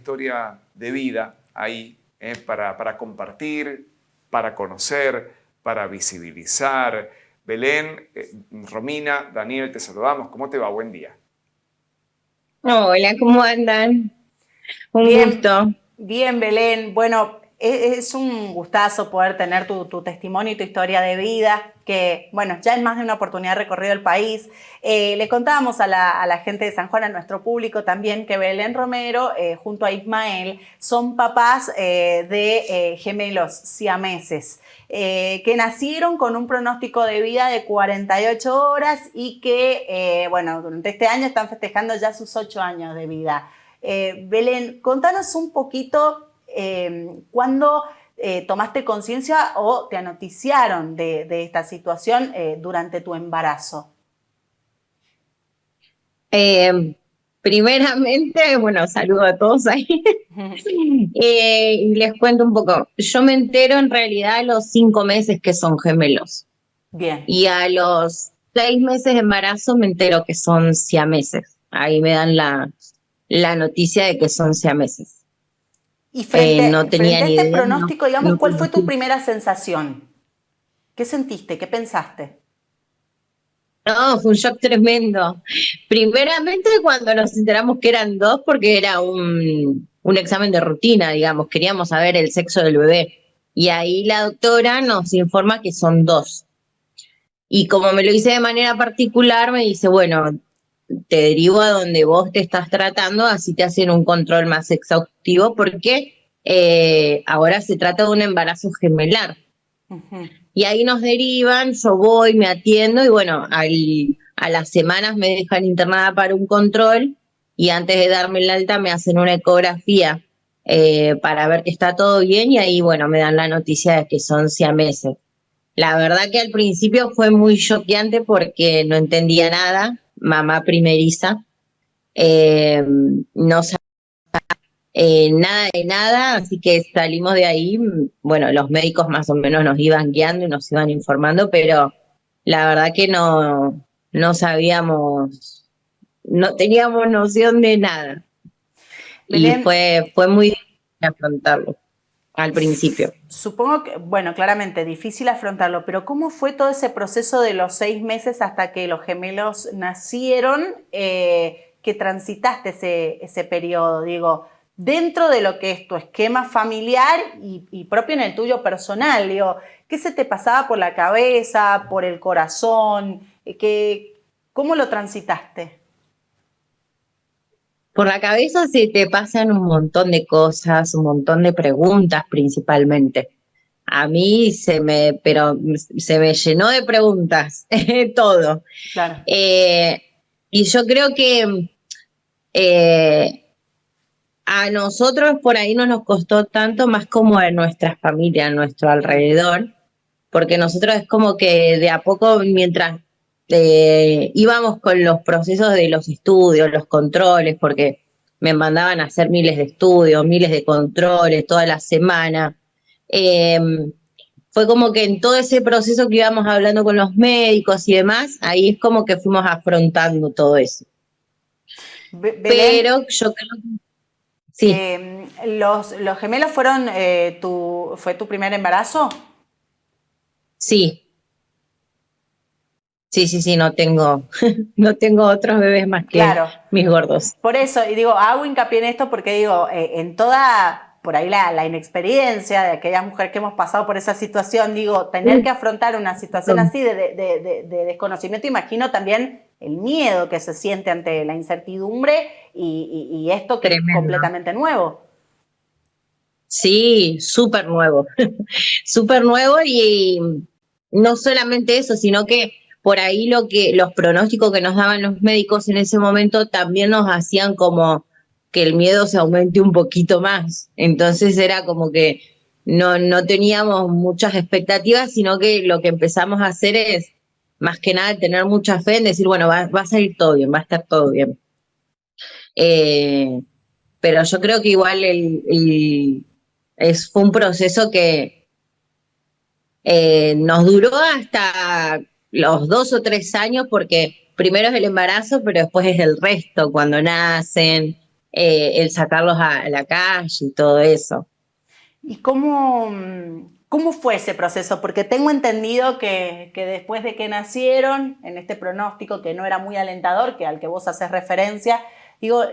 historia de vida ahí para compartir, para conocer, para visibilizar. Belén, Romina, Daniel, te saludamos. ¿Cómo te va? Buen día. Hola, ¿cómo andan? Un Bien, gusto. bien, Belén. Bueno, es un gustazo poder tener tu testimonio y tu historia de vida, que, bueno, ya en más de una oportunidad recorrido el país. Le contábamos a la gente de San Juan, a nuestro público también, que Belén Romero, junto a Ismael, son papás de gemelos siameses, que nacieron con un pronóstico de vida de 48 horas y que, bueno, durante este año están festejando ya sus 8 años de vida. Belén, contanos un poquito cuándo tomaste conciencia o te anoticiaron de esta situación durante tu embarazo. Eh, Primeramente, bueno, saludo a todos ahí. Y les cuento un poco. Yo me entero en realidad a los 5 meses que son gemelos. Bien. Y a los 6 meses de embarazo me entero que son siameses. Ahí me dan la noticia de que son siameses. Y No tenía frente a ni este idea, no, pronóstico, digamos, no ¿cuál fue tu conocía. primera sensación? ¿Qué sentiste? ¿Qué pensaste? No, fue un shock tremendo. Primeramente cuando nos enteramos que eran dos, porque era un examen de rutina, digamos, queríamos saber el sexo del bebé. Y ahí la doctora nos informa que son dos. Y como me lo hice de manera particular, me dice, bueno, te derivo a donde vos te estás tratando, así te hacen un control más exhaustivo, porque ahora se trata de un embarazo gemelar. Ujú. Y ahí nos derivan, yo voy, me atiendo y bueno, a las semanas me dejan internada para un control y antes de darme el alta me hacen una ecografía para ver que está todo bien y ahí bueno, me dan la noticia de que son siameses. La verdad que al principio fue muy choqueante porque no entendía nada, mamá primeriza, no nada de nada, así que salimos de ahí, bueno, los médicos más o menos nos iban guiando y nos iban informando, pero la verdad que no sabíamos, no teníamos noción de nada y Belén, fue muy difícil afrontarlo al principio. supongo que, bueno, claramente difícil afrontarlo, pero ¿cómo fue todo ese proceso de los 6 meses hasta que los gemelos nacieron, que transitaste ese periodo? Digo, dentro de lo que es tu esquema familiar y propio en el tuyo personal, digo, ¿qué se te pasaba por la cabeza, por el corazón? ¿Cómo lo transitaste? Por la cabeza se te pasan un montón de cosas, un montón de preguntas principalmente. A mí pero se me llenó de preguntas, todo. Claro. Eh, y yo creo que eh, a nosotros por ahí no nos costó tanto más como a nuestra familia, a nuestro Mm. alrededor, porque nosotros es como que de a poco, mientras íbamos con los procesos de los estudios, los controles, porque me mandaban a hacer miles de estudios, miles de controles toda la semana. Eh, Fue como que en todo ese proceso que íbamos hablando con los médicos y demás, ahí es como que fuimos afrontando todo eso. Belén, Pero yo creo que sí, los gemelos fueron fue tu primer embarazo. sí, sí, no tengo, no tengo otros bebés más que Claro, mis gordos. por eso, y digo, hago hincapié en esto porque digo, en toda, por ahí la inexperiencia de aquellas mujeres que hemos pasado por esa situación, digo, tener que afrontar una situación así de desconocimiento, imagino también el miedo que se siente ante la incertidumbre y esto que es Tremendo. completamente nuevo. Sí, súper nuevo, súper nuevo y no solamente eso, sino que por ahí los pronósticos que nos daban los médicos en ese momento también nos hacían como que el miedo se aumente un poquito más. Entonces era como que no teníamos muchas expectativas, sino que lo que empezamos a hacer es más que nada tener mucha fe en decir, bueno, va a salir todo bien, va a estar todo bien. Eh, pero yo creo que igual fue un proceso que nos duró hasta los 2 o 3 años, porque primero es el embarazo, pero después es el resto, cuando nacen, el sacarlos a la calle y todo eso. ¿Y cómo fue ese proceso? Porque tengo entendido que después de que nacieron, en este pronóstico que no era muy alentador, que al que vos haces referencia, digo,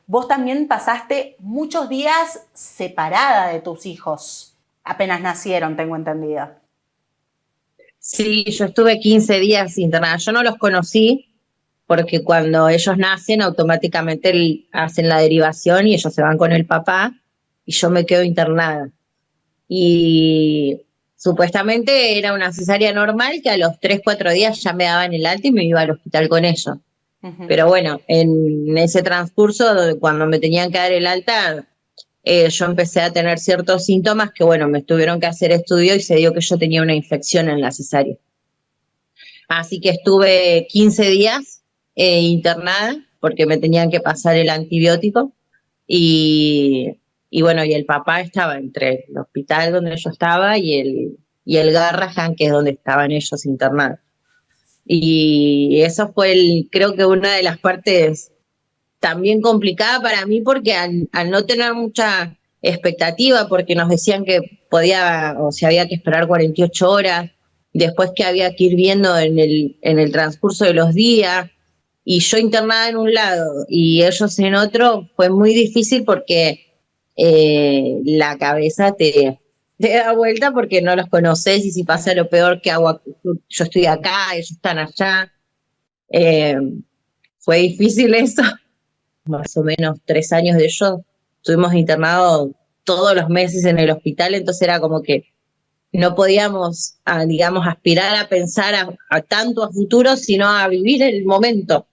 vos también pasaste muchos días separada de tus hijos, apenas nacieron, tengo entendido. Sí, yo estuve 15 días internada. Yo no los conocí porque cuando ellos nacen automáticamente hacen la derivación y ellos se van con el papá y yo me quedo internada. Y supuestamente era una cesárea normal que a los 3, 4 días ya me daban el alta y me iba al hospital con ellos. Pero bueno, en ese transcurso, cuando me tenían que dar el alta, yo empecé a tener ciertos síntomas que, bueno, me tuvieron que hacer estudio y se dio que yo tenía una infección en la cesárea. Así que estuve 15 días internada porque me tenían que pasar el antibiótico y bueno, y el papá estaba entre el hospital donde yo estaba y el Garrahan, que es donde estaban ellos internados. Y eso fue creo que una de las partes también complicada para mí porque al no tener mucha expectativa, porque nos decían que podía, o sea, había que esperar 48 horas, después que había que ir viendo en el transcurso de los días, y yo internada en un lado y ellos en otro, fue muy difícil porque la cabeza te da vuelta porque no los conoces y si pasa lo peor que hago, yo estoy acá, ellos están allá. Eh, Fue difícil eso. Más o menos 3 años de ellos, estuvimos internados todos los meses en el hospital, entonces era como que no podíamos, digamos, aspirar a pensar a tanto a futuro, sino a vivir el momento.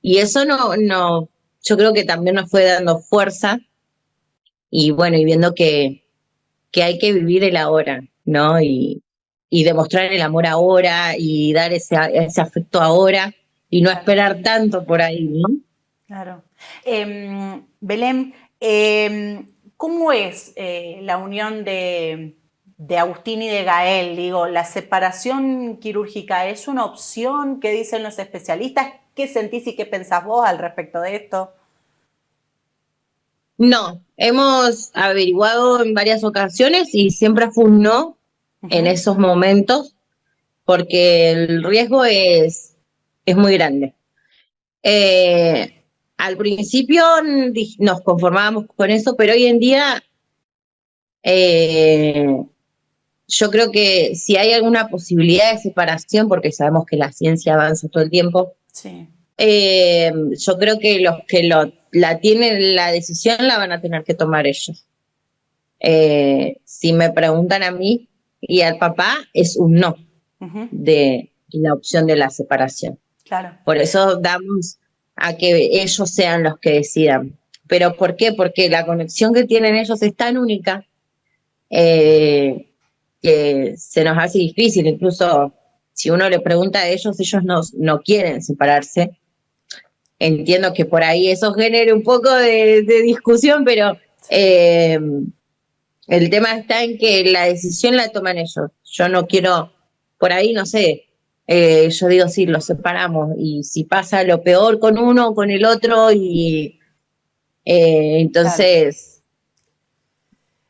Y eso no, yo creo que también nos fue dando fuerza y bueno, y viendo que hay que vivir el ahora, ¿no? Y demostrar el amor ahora y dar ese afecto ahora y no esperar tanto por ahí, ¿no? Claro. Belén, ¿cómo es la unión de Agustín y de Gael? Digo, ¿la separación quirúrgica es una opción? ¿Qué dicen los especialistas? ¿Qué sentís y qué pensás vos al respecto de esto? No, hemos averiguado en varias ocasiones y siempre fue un no en esos momentos porque el riesgo es muy grande. Al principio nos conformábamos con eso, pero hoy en día yo creo que si hay alguna posibilidad de separación, porque sabemos que la ciencia avanza todo el tiempo, sí. Yo creo que los que la tienen la decisión la van a tener que tomar ellos. Si me preguntan a mí y al papá, es un no de la opción de la separación. Claro. Por eso damos a que ellos sean los que decidan. ¿Pero por qué? Porque la conexión que tienen ellos es tan única que se nos hace difícil. Incluso si uno le pregunta a ellos no quieren separarse. Entiendo que por ahí eso genere un poco de discusión, pero el tema está en que la decisión la toman ellos. Yo no quiero, por ahí no sé, yo digo sí, los separamos y si pasa lo peor con uno o con el otro y entonces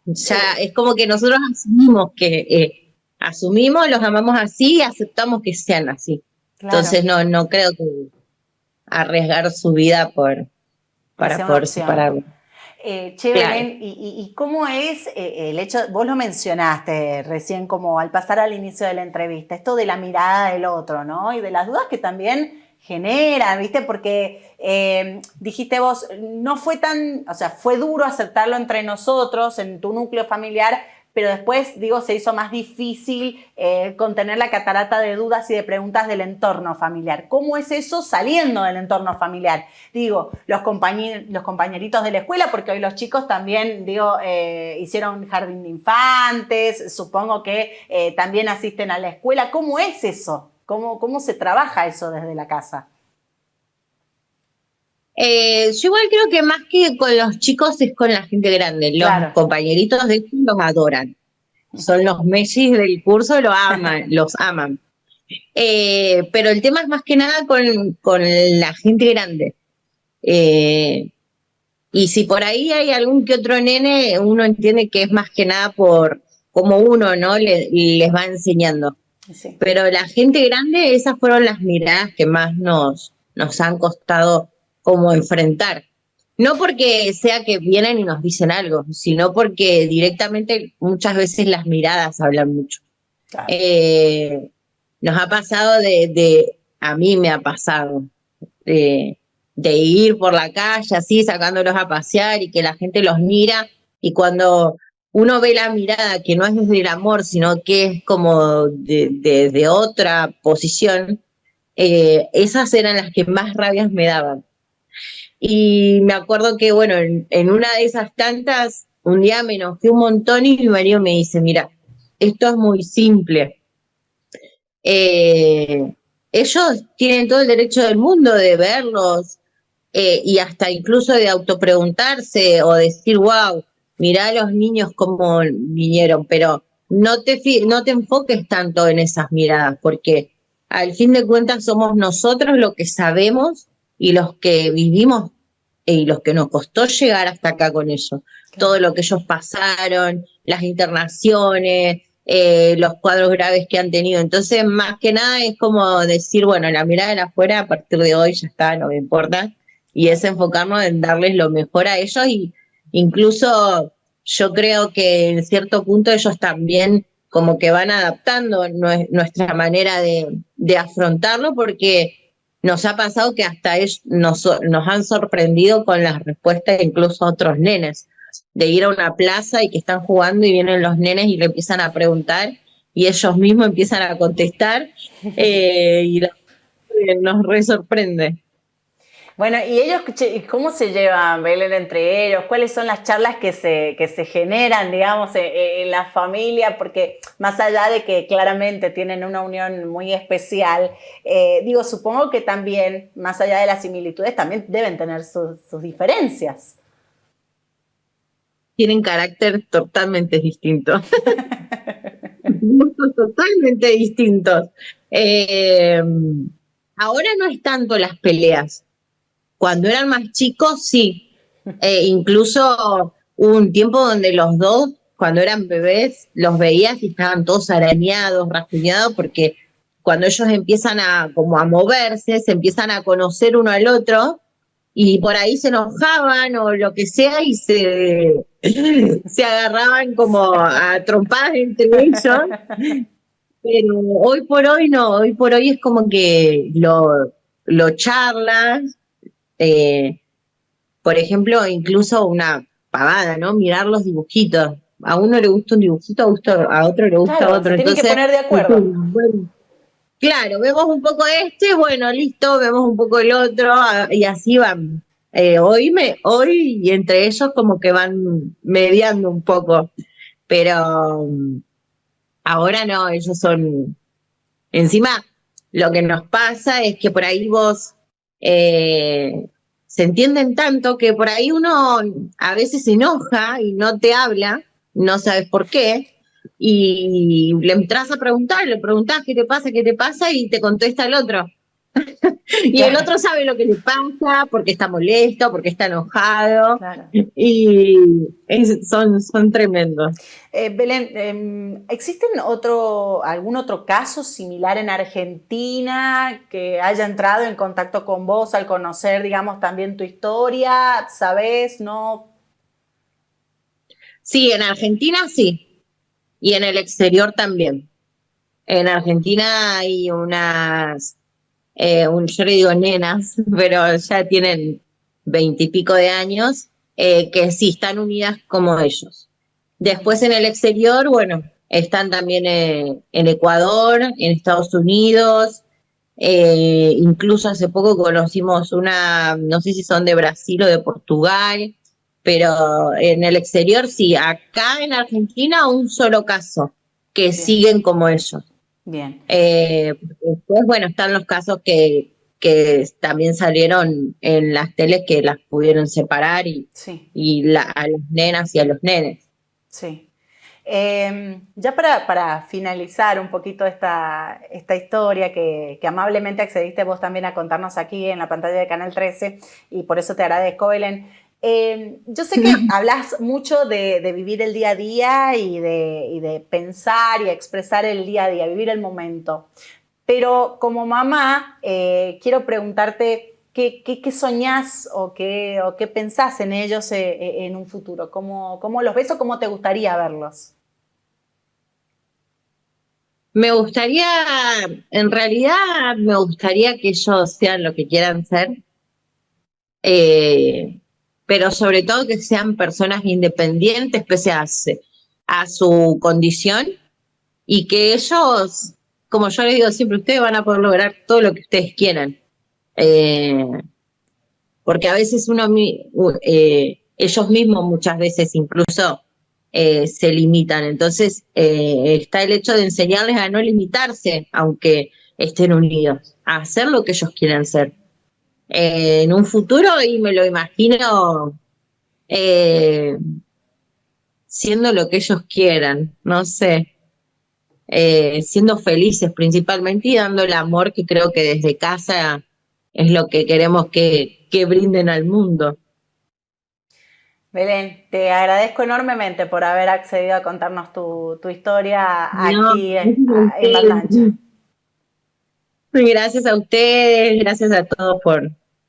ya es como que nosotros asumimos, los amamos así y aceptamos que sean así. Claro. Entonces no creo que arriesgar su vida para poder separarlo. Che, claro. Belén, ¿y cómo es el hecho, vos lo mencionaste recién como al pasar al inicio de la entrevista, esto de la mirada del otro, ¿no? Y de las dudas que también genera, ¿viste? Porque dijiste vos, no fue tan, o sea, fue duro aceptarlo entre nosotros, en tu núcleo familiar, pero después, digo, se hizo más difícil contener la catarata de dudas y de preguntas del entorno familiar. ¿Cómo es eso saliendo del entorno familiar? Digo, los compañeritos de la escuela, porque hoy los chicos también, digo, hicieron jardín de infantes, supongo que también asisten a la escuela. ¿Cómo es eso? ¿Cómo se trabaja eso desde la casa? Yo igual creo que más que con los chicos es con la gente grande. Los compañeritos de ellos los adoran. Son los Messi del curso, los aman. Pero el tema es más que nada con la gente grande. Y si por ahí hay algún que otro nene, uno entiende que es más que nada por cómo uno, ¿no? Les va enseñando. Sí. Pero la gente grande, esas fueron las miradas que más nos han costado como enfrentar. No porque sea que vienen y nos dicen algo, sino porque directamente muchas veces las miradas hablan mucho. Claro. Nos ha pasado a mí me ha pasado, de, de ir por la calle así, sacándolos a pasear y que la gente los mira y cuando uno ve la mirada que no es desde el amor, sino que es como de otra posición, esas eran las que más rabias me daban. Y me acuerdo que, bueno, en una de esas tantas, un día me enojé un montón y mi marido me dice, mira, esto es muy simple. Eh, Ellos tienen todo el derecho del mundo de verlos y hasta incluso de autopreguntarse o decir, wow, mirá a los niños cómo vinieron, pero no te enfoques tanto en esas miradas, porque al fin de cuentas somos nosotros los que sabemos y los que vivimos y los que nos costó llegar hasta acá con ellos. Todo lo que ellos pasaron, las internaciones, los cuadros graves que han tenido. Entonces, más que nada es como decir, bueno, la mirada de afuera a partir de hoy ya está, no me importa. Y es enfocarnos en darles lo mejor a ellos y incluso yo creo que en cierto punto ellos también como que van adaptando nuestra manera de afrontarlo porque nos ha pasado que hasta ellos nos han sorprendido con las respuestas incluso otros nenes, de ir a una plaza y que están jugando y vienen los nenes y le empiezan a preguntar y ellos mismos empiezan a contestar nos re sorprende. Bueno, ¿y ellos cómo se llevan, Belén, entre ellos? ¿Cuáles son las charlas que se generan, digamos, en la familia? Porque más allá de que claramente tienen una unión muy especial, digo, supongo que también, más allá de las similitudes, también deben tener sus diferencias. Tienen carácter totalmente distinto. Gustos totalmente distintos. Eh, Ahora no es tanto las peleas. Cuando eran más chicos, sí. Incluso hubo un tiempo donde los dos, cuando eran bebés, los veías y estaban todos arañados, rasguñados, porque cuando ellos empiezan como a moverse, se empiezan a conocer uno al otro, y por ahí se enojaban o lo que sea, y se agarraban como a trompadas entre ellos. Pero hoy por hoy no, hoy por hoy es como que lo charlas. eh, por ejemplo, incluso una pavada, ¿no? Mirar los dibujitos. A uno le gusta un dibujito, a otro le gusta Claro, se otro. tienen que Entonces, poner de acuerdo. bueno, claro, vemos un poco este, bueno, listo, vemos un poco el otro, y así van. Hoy y entre ellos como que van mediando un poco, pero ahora no, ellos son, encima lo que nos pasa es que por ahí vos se entienden tanto que por ahí uno a veces se enoja y no te habla, no sabes por qué, y le entras a preguntar, le preguntás qué te pasa, y te contesta el otro. Y el Claro, otro sabe lo que le pasa, porque está molesto, porque está enojado, claro. y son tremendos. Belén, ¿existen algún otro caso similar en Argentina que haya entrado en contacto con vos al conocer, digamos, también tu historia? ¿Sabés? ¿No? Sí, en Argentina sí, y en el exterior también. En Argentina hay yo le digo nenas, pero ya tienen 20 y pico de años, que sí están unidas como ellos. Después en el exterior, bueno, están también en Ecuador, en Estados Unidos, incluso hace poco conocimos no sé si son de Brasil o de Portugal, pero en el exterior sí, acá en Argentina un solo caso, que Bien, siguen como ellos. bien, Después, bueno, están los casos que también salieron en las teles que las pudieron separar sí. a las nenas y a los nenes. Sí. Ya para finalizar un poquito esta historia que amablemente accediste vos también a contarnos aquí en la pantalla de Canal 13, y por eso te agradezco, Belén, Yo sé que hablas mucho de vivir el día a día y de pensar y expresar el día a día, vivir el momento. Pero como mamá, quiero preguntarte qué soñás o qué pensás en ellos en un futuro. ¿Cómo los ves o cómo te gustaría verlos? Me gustaría, en realidad, me gustaría que ellos sean lo que quieran ser, eh, pero sobre todo que sean personas independientes pese a su condición y que ellos, como yo les digo siempre, ustedes van a poder lograr todo lo que ustedes quieran. Eh, Porque a veces ellos mismos muchas veces incluso se limitan. Entonces está el hecho de enseñarles a no limitarse, aunque estén unidos, a hacer lo que ellos quieran ser. En un futuro, y me lo imagino eh, siendo lo que ellos quieran, no sé, siendo felices principalmente y dando el amor que creo que desde casa es lo que queremos que brinden al mundo. Belén, te agradezco enormemente por haber accedido a contarnos tu historia No, aquí gracias a en Banda Ancha. ustedes. Gracias a ustedes, gracias a todos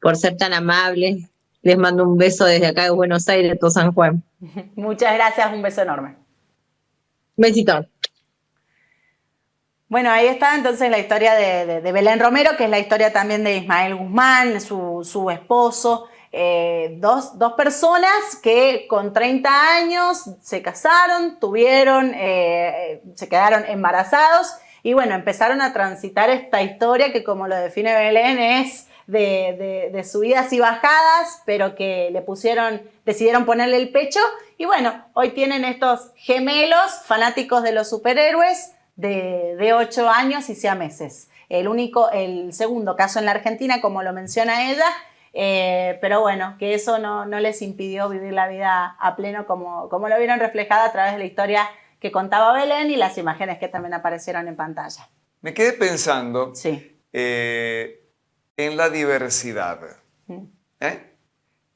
por ser tan amables. Les mando un beso desde acá de Buenos Aires, todo San Juan. Muchas gracias, un beso enorme. Besito. Bueno, ahí está entonces la historia de Belén Romero, que es la historia también de Ismael Guzmán, su esposo. Dos personas que con 30 años se casaron, se quedaron embarazados y bueno, empezaron a transitar esta historia que como lo define Belén es de subidas y bajadas, pero que decidieron ponerle el pecho y bueno, hoy tienen estos gemelos fanáticos de los superhéroes de 8 años y siameses. El segundo caso en la Argentina, como lo menciona ella, pero bueno, que eso no les impidió vivir la vida a pleno como lo vieron reflejada a través de la historia que contaba Belén y las imágenes que también aparecieron en pantalla. Me quedé pensando Sí. en la diversidad,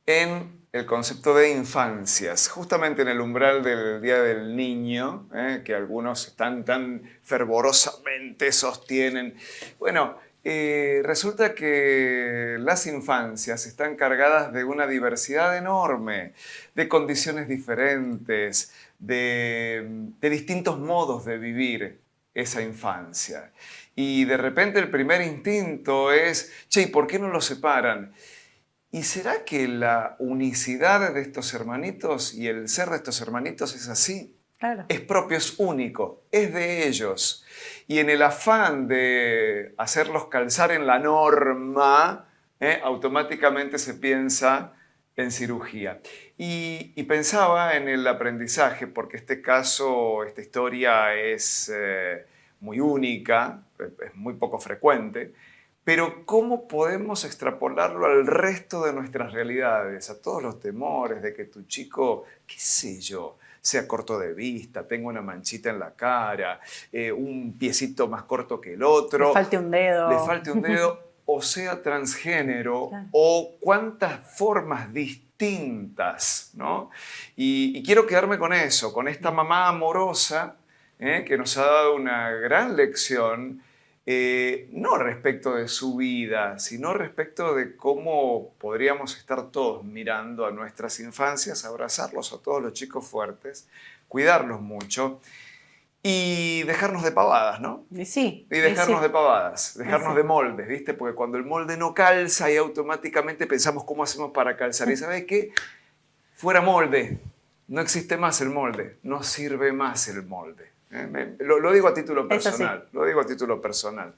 en el concepto de infancias, justamente en el umbral del Día del Niño, que algunos tan fervorosamente sostienen. Bueno, resulta que las infancias están cargadas de una diversidad enorme, de condiciones diferentes, de distintos modos de vivir esa infancia. Y de repente el primer instinto es, che, ¿y por qué no los separan? ¿Y será que la unicidad de estos hermanitos y el ser de estos hermanitos es así? Claro. Es propio, es único, es de ellos. Y en el afán de hacerlos calzar en la norma, automáticamente se piensa en cirugía. Y pensaba en el aprendizaje, porque este caso, esta historia es muy única, es muy poco frecuente, pero ¿cómo podemos extrapolarlo al resto de nuestras realidades? A todos los temores de que tu chico, qué sé yo, sea corto de vista, tenga una manchita en la cara, un piecito más corto que el otro. Le falte un dedo. Le falte un dedo, o sea transgénero, Claro. o cuántas formas distintas, ¿no? Y quiero quedarme con eso, con esta mamá amorosa que nos ha dado una gran lección. No respecto de su vida, sino respecto de cómo podríamos estar todos mirando a nuestras infancias, abrazarlos a todos los chicos fuertes, cuidarlos mucho y dejarnos de pavadas, ¿no? Y sí. Y dejarnos de pavadas, dejarnos sí. de moldes, ¿viste? Porque cuando el molde no calza y automáticamente pensamos cómo hacemos para calzar. ¿Y sabes qué? Fuera molde, no existe más el molde, no sirve más el molde. Lo digo a título personal, sí. lo digo a título personal.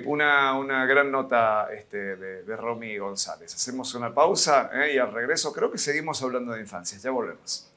Una gran nota de Romy González. Hacemos una pausa y al regreso creo que seguimos hablando de infancia. Ya volvemos.